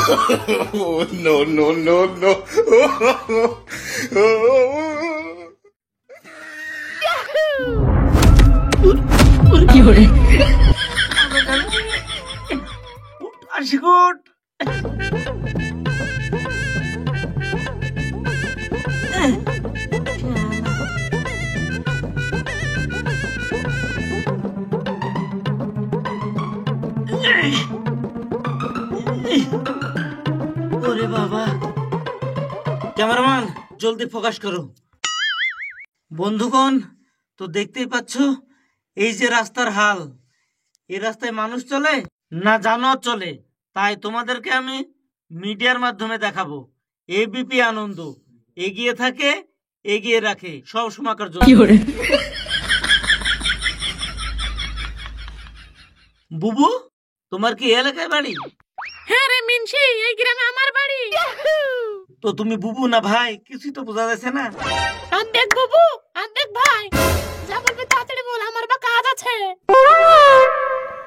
Oh, no, no, no, no. আশিকুট ওরে বাবা, cameraman জলদি ফোকাস করো। বন্ধুগণ, তো দেখতেই পাচ্ছ এই যে রাস্তার হাল, এই রাস্তায় মানুষ চলে না জানোয়ার চলে, তাই তোমাদেরকে আমি মিডিয়ার মাধ্যমে দেখাবো। এবিপি আনন্দ এগিয়ে থাকে, এগিয়ে রাখে সব সময়কার জন্য। বুবু, তোমার কি এলাকায় বাড়ি? হ্যাঁ রে মিনসি, এই গ্রামে আমার বাড়ি। তো তুমি বুবু না ভাই, কিছুই তো বোঝা যাচ্ছে না। আর দেখ বুবু, আর দেখ ভাই, যা বলবি তাড়াতাড়ি বল, আমার বা কাজ আছে।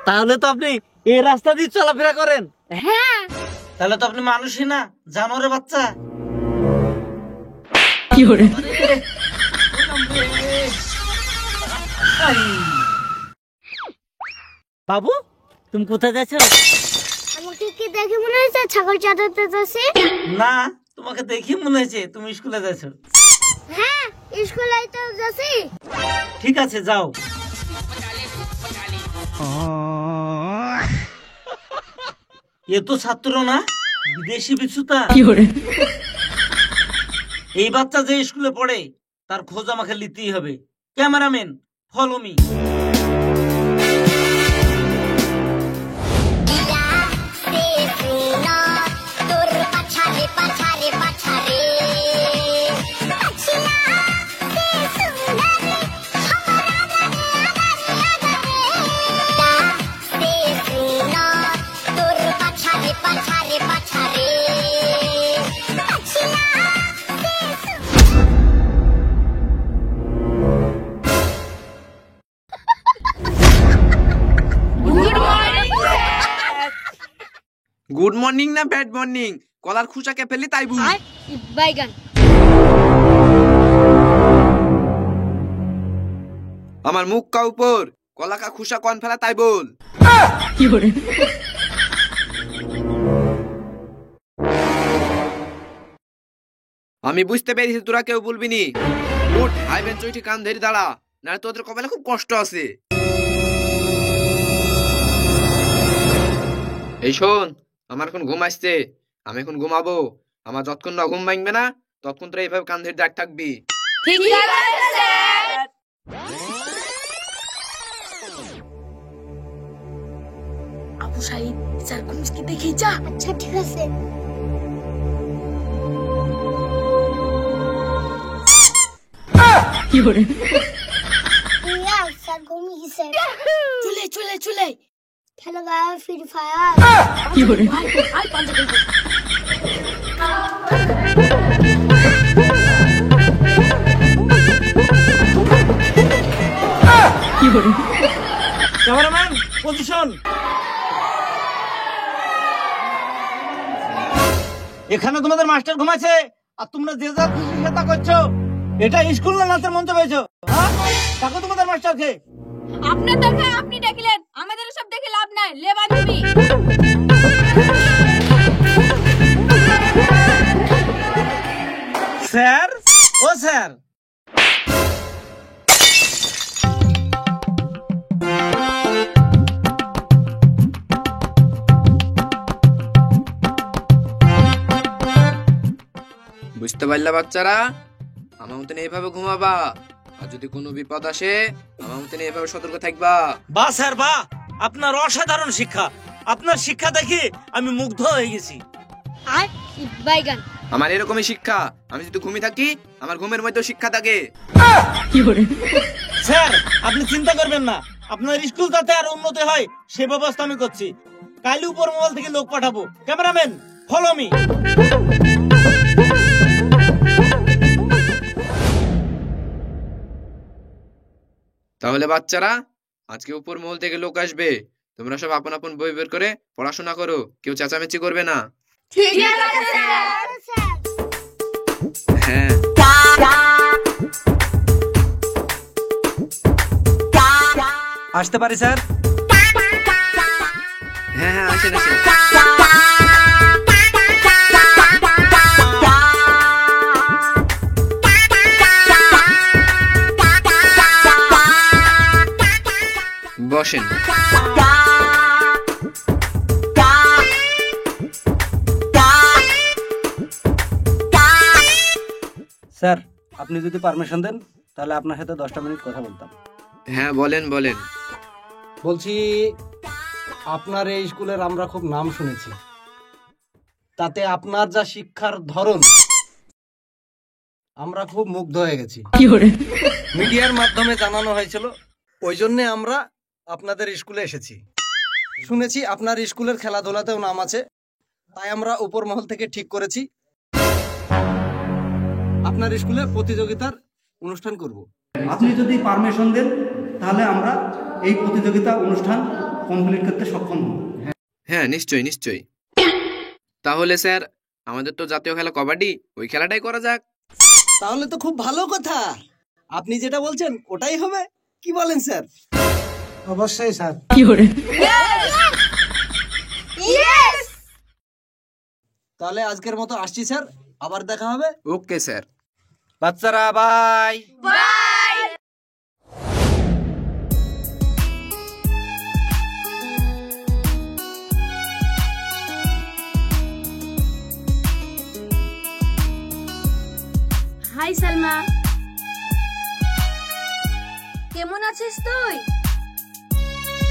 তাহলে তো আপনি এই রাস্তা দিয়ে চলাফেরা করেন? হ্যাঁ। তাহলে তো আপনি মানুষই না, জানোয়ারের বাচ্চা। বাবু, তুমি কোথায় যাচ্ছ? আমাকে কি দেখে মনে হচ্ছে ছাগল চাটাতে যাচ্ছে? না, তোমাকে দেখি মনে হয়েছে তুমি স্কুলে যাচ্ছ। হ্যাঁ, স্কুলে তো যাচ্ছি। ঠিক আছে, যাও। এ তো ছাত্র না, বিদেশি বিছুতা। এই বাচ্চা যে স্কুলে পড়ে তার খোঁজ আমাকে নিতেই হবে। Cameraman, follow me. Good morning না ব্যাড মর্নিং, কলার খুশাকে ফেলি তাই বুঝ। বাইগান। আমার মুখ কা উপর কলা কা খুশা কোন ফেলা তাই বল। আমি বুঝতে পেরেছি তোরা কেউ বলবি নি। উঠ, হাই বেঞ্চ উঠে কান ধরে দাঁড়া, না তোদের কপালে খুব কষ্ট আছে। এই শোন, আমার এখন ঘুম আসছে, আমি এখন ঘুমাবো। আমার যতক্ষণ না ঘুম ভাঙবে না ততক্ষণ তোরা এইভাবে কান ধরে দাঁড় থাকবি। ঠিক আছে স্যার। আবু সাইদ, স্যার ঘুমকে দেখি যা। আচ্ছা ঠিক আছে। ইয়া, স্যার ঘুমিয়ে গেছে। চলে চলে চলে। খেলো গা ফ্রি ফায়ার। আই পাঞ্জা খেলবো। Cameraman, position. এখানে তোমাদের মাস্টার ঘুমাচ্ছে আর তোমরা যে যা খুশি সেটা করছো। এটা স্কুল না নাচের মঞ্চ পেয়েছো? হ্যাঁ, দেখো তোমাদের মাস্টারকে। আপনার দরকার আপনি ডাকলেন, আমাদের সব দেখে লাভ নাই। লে বান্ধবী। স্যার, ও স্যার। বুঝতে পারলা বাচ্চারা, আমার মতন এইভাবে ঘুমাবা, আর যদি কোনো বিপদ আসে আমার মতন এইভাবে সতর্ক থাকবা। বাহ স্যার বাহ, আপনার অসাধারণ শিক্ষা। আপনার শিক্ষা দেখে আমি মুগ্ধ হয়ে গেছি। আর বাইগান। আমার এরকমই শিক্ষা, আমি যদি ঘুমিয়ে থাকি আমার ঘুমের মধ্যেও শিক্ষা থাকে। স্যার, আপনি চিন্তা করবেন না, আপনার স্কুল যাতে আর উন্নতি হয় সে ব্যবস্থা আমি করছি। কাল উপর মোবাইল থেকে লোক পাঠাবো। Cameraman, follow me. তাহলে বাচ্চারা, আজকে উপর মহল থেকে লোক আসবে, তোমরা সব আপন আপন বই বের করে পড়াশোনা করো, কেউ চেঁচামেচি করবে না। ঠিক আছে স্যার। হ্যাঁ আসতে পারি স্যার? হ্যাঁ হ্যাঁ আসেন আসেন। বসেন। স্যার আপনি যদি পারমিশন দেন তাহলে আপনার সাথে 10টা মিনিট কথা বলতাম। হ্যাঁ বলেন বলেন। বলছি আপনার এই স্কুলের আমরা খুব নাম শুনেছি, তাতে আপনার যা শিক্ষার ধরন আমরা খুব মুগ্ধ হয়ে গেছি। মিডিয়ার মাধ্যমে জানানো হয়েছিল, ওই জন্য আমরা আপনাদের স্কুলে এসেছি। শুনেছি আপনার স্কুলের খেলাধুলাতেও নাম আছে, তাই আমরা উপর মহল থেকে ঠিক করেছি আপনার স্কুলে প্রতিযোগিতার অনুষ্ঠান করব। আপনি যদি পারমিশন দেন তাহলে আমরা এই প্রতিযোগিতা অনুষ্ঠান কমপ্লিট করতে সক্ষম হব। হ্যাঁ নিশ্চয়ই নিশ্চয়ই। তাহলে স্যার আমাদের তো জাতীয় খেলা কবাডি, ওই খেলাটাই করা যাক। তাহলে তো খুব ভালো কথা, আপনি যেটা বলছেন ওটাই হবে, কি বলেন স্যার? অবশ্যই স্যার। তাহলে আজকের মতো আসছি স্যার, আবার দেখা হবে। Okay sir. বাচ্চারা বাই। হাই সালমা, কেমন আছিস তুই?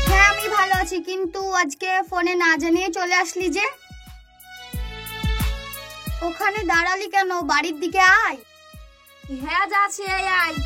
হ্যাঁ আমি ভালো আছি, কিন্তু আজকে ফোনে না জানিয়ে চলে আসলি যে? ওখানে দাঁড়ালি কেন? বাড়ির দিকে আয়। হ্যাঁ যাচ্ছি, আয় আয়।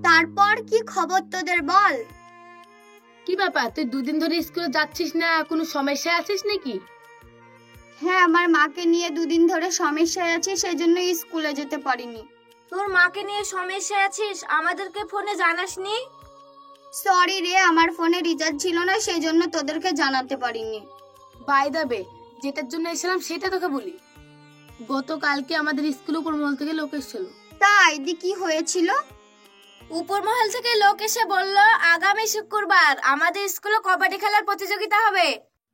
তারপর কি খবর তোদের বল? কি ব্যাপার, তুই দুদিন ধরে স্কুলে যাচ্ছিস না? কোনো সমস্যা আছিস নাকি? হ্যাঁ আমার মাকে নিয়ে দুদিন ধরে সমস্যায় আছি, সেজন্য স্কুলে যেতে পারিনি। তোর মাকে নিয়ে সমস্যা আছিস, আমাদেরকে ফোনে জানাসনি? সরি রে, আমার ফোনে রিচার্জ ছিল না, সেজন্য তোদেরকে জানাতে পারিনি। বাই দ্য ওয়ে, যেটার জন্য এসেছিলাম সেটা তোকে বলি। গতকালকে আমাদের স্কুল উপর মহল থেকে লোক এসেছিল। তাই দি কি হয়েছিল? উপর মহল থেকে লোক এসে বলল আগামী শুক্রবার আমাদের স্কুলে কবাডি খেলার প্রতিযোগিতা হবে।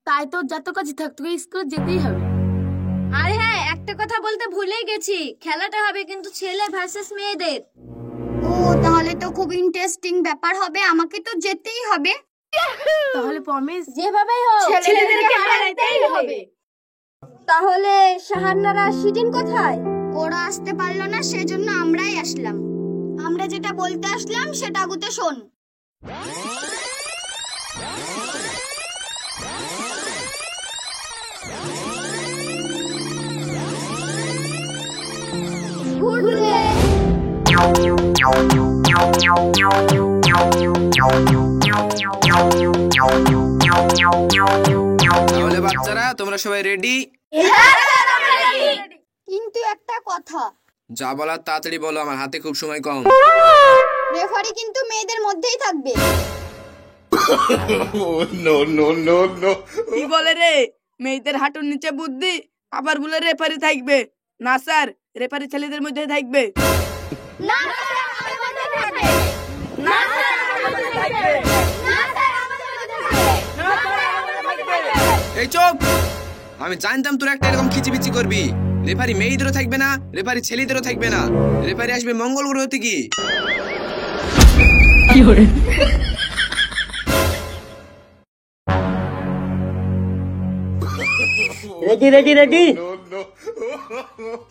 তাই তো যত কাজই থাক তোকে স্কুলে যেতেই হবে। আরে হ্যাঁ, একটা কথা বলতে ভুলেই গেছি, খেলাটা হবে কিন্তু ছেলে ভার্সেস মেয়েদের। ও তাহলে তো খুব ইন্টারেস্টিং ব্যাপার হবে, আমাকে তো যেতেই হবে। তাহলে প্রমিস, যেভাবেই হোক ছেলেদেরকে হারাতেই হবে। তাহলে শাহানারা শিটিন কোথায়? ওরা আসতে পারলো না, সেজন্য আমরাই আসলাম। আমরা যেটা বলতে আসলাম সেটা আগুতে শোন। তাহলে বাচ্চারা তোমরা সবাই রেডি? কিন্তু একটা কথা, যা বলার তাড়াতাড়ি বলো, আমার হাতে খুব সময় কম। রেফারি কিন্তু মেয়েদের মধ্যেই থাকবে। Oh, no, no, no, no. কি বলে রে, মেয়েদের হাঁটুর নিচে বুদ্ধি, আবার বলে রেফারি থাকবে না? স্যার রেফারি ছেলেদের মধ্যে থাকবে। না স্যার আমাদের মধ্যে থাকবে। না স্যার আমাদের মধ্যে থাকবে। না স্যার আমাদের মধ্যে থাকবে। না স্যার আমাদের মধ্যে থাকবে। এই চুপ! আমি জানতাম তোরা একটা এরকম খিচিবিচি করবি। রেফারি মেয়েদেরও থাকবে না, রেফারি ছেলেদেরও থাকবে না, রেফারি আসবে মঙ্গল গ্রহ থেকে। Ready ready ready. No, no.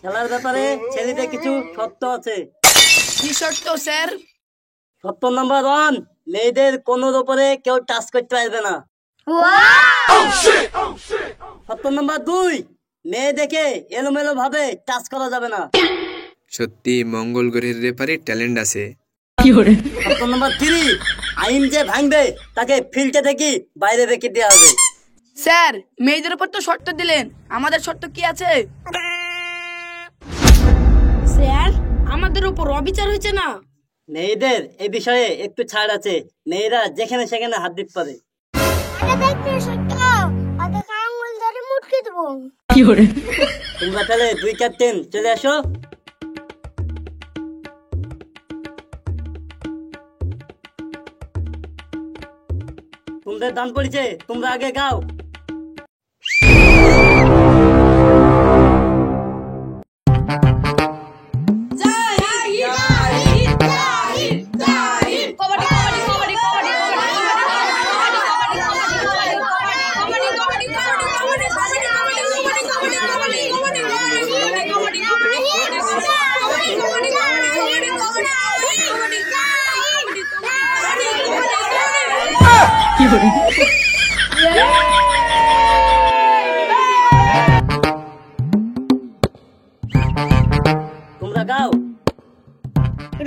খেলার ব্যাপারে ছেলেদের কিছু শর্ত আছে। কি শর্ত স্যার? শর্ত নাম্বার 1, মেয়েদের কোনোর উপরে কেউ টাচ করতে পারবে না। সত্য নাম্বার 2, মেয়ে দেখে এলোমেলো ভাবে টাচ করা যাবে না। সত্যি মঙ্গল গ্রহের রেফারির ট্যালেন্ট আছে। সত্য নাম্বার 3, আইন যে ভাঙবে তাকে ফিল্ডে থেকে বাইরে রেখে দেওয়া হবে। স্যার মেয়েদের উপর তো শর্ত দিলেন, আমাদের শর্ত কি আছে? স্যার আমাদের উপর অবিচার হয়েছে না? মেয়েদের এই বিষয়ে একটু ছাড় আছে, মেয়েরা যেখানে সেখানে হাত দিতে পারে। তোমরা তাহলে 2 ক্যাপ্টেন চলে আসো। তোমাদের দান পড়েছে, তোমরা আগে গাও। তোমরা গাও।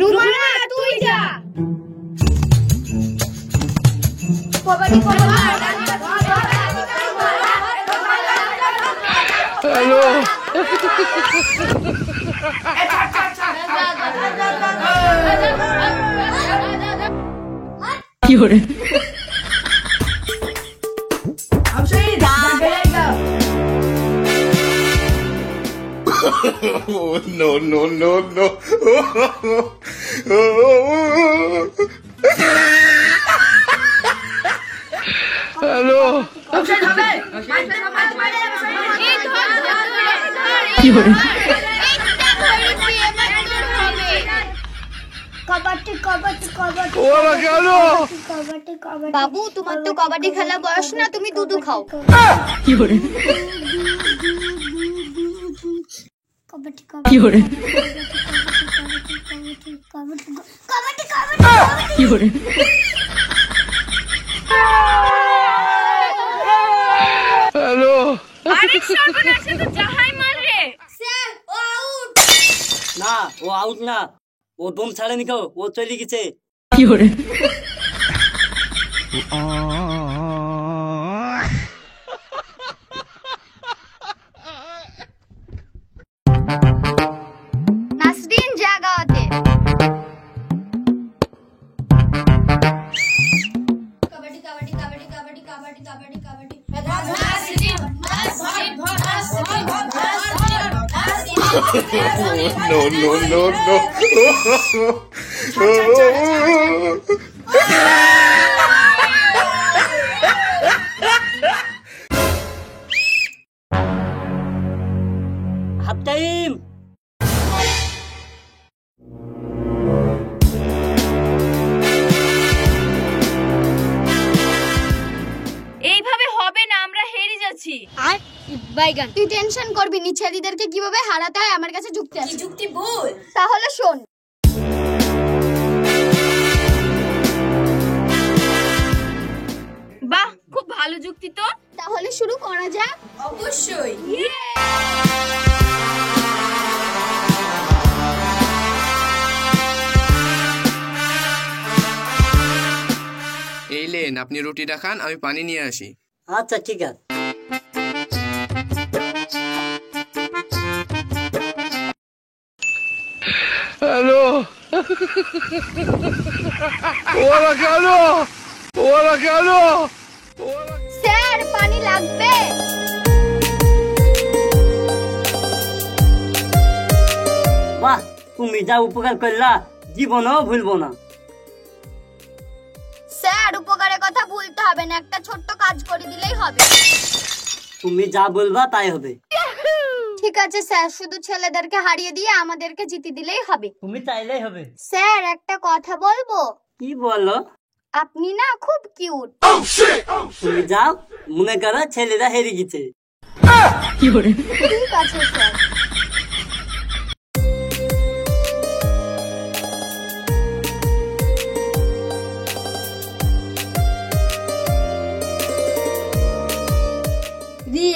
রুমানা তুই যা। Kabaddi Oh, no, no, no, no. বাবু তোমার তো কবাডি খেলা বয়স না, তুমি দুধু খাও। না, ও আউট না, ও দম ছাড়েনি, কেউ ও চলে গেছে। নাসরিন জাগাতে kabaddi kabaddi kabaddi kabaddi kabaddi kabaddi kabaddi No, no, no, no. Half time. এইভাবে হবে না, আমরা হেরে যাচ্ছি। তুই টেনশন করবি নি, ছেলেদেরকে কিভাবে হারাতে হয় আমার কাছে যুক্তি আছে। যুক্তি বল। তাহলে শোন। বাহ, খুব ভালো যুক্তি তো। তাহলে শুরু করা যাক। অবশ্যই। এই লেন, আপনি রুটিটা খান, আমি পানি নিয়ে আসি। আচ্ছা ঠিক আছে। স্যার পানি লাগবে? বাহ, তুমি যা উপকার করলা জীবনেও ভুলবো না। স্যার উপকারের কথা ভুলতে হবে না, একটা ছোট্ট কাজ করে দিলেই হবে। তুমি যা বলবা তাই হবে। ঠিক আছে স্যার, শুধু ছেলেদেরকে হারিয়ে দিয়ে আমাদেরকে জিতে দিলেই হবে। তুমি চাইলেই হবে। স্যার একটা কথা বলবো? কি বলো? আপনি না খুব কিউট। তুমি যাও, মনে করো ছেলেরা হেরে গেছে। ঠিক আছে স্যার।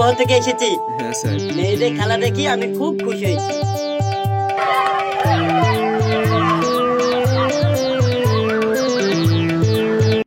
গ্রহ থেকে এসেছি। হ্যাঁ স্যার। মেয়েদের খেলা দেখি আমি খুব খুশি হয়েছি।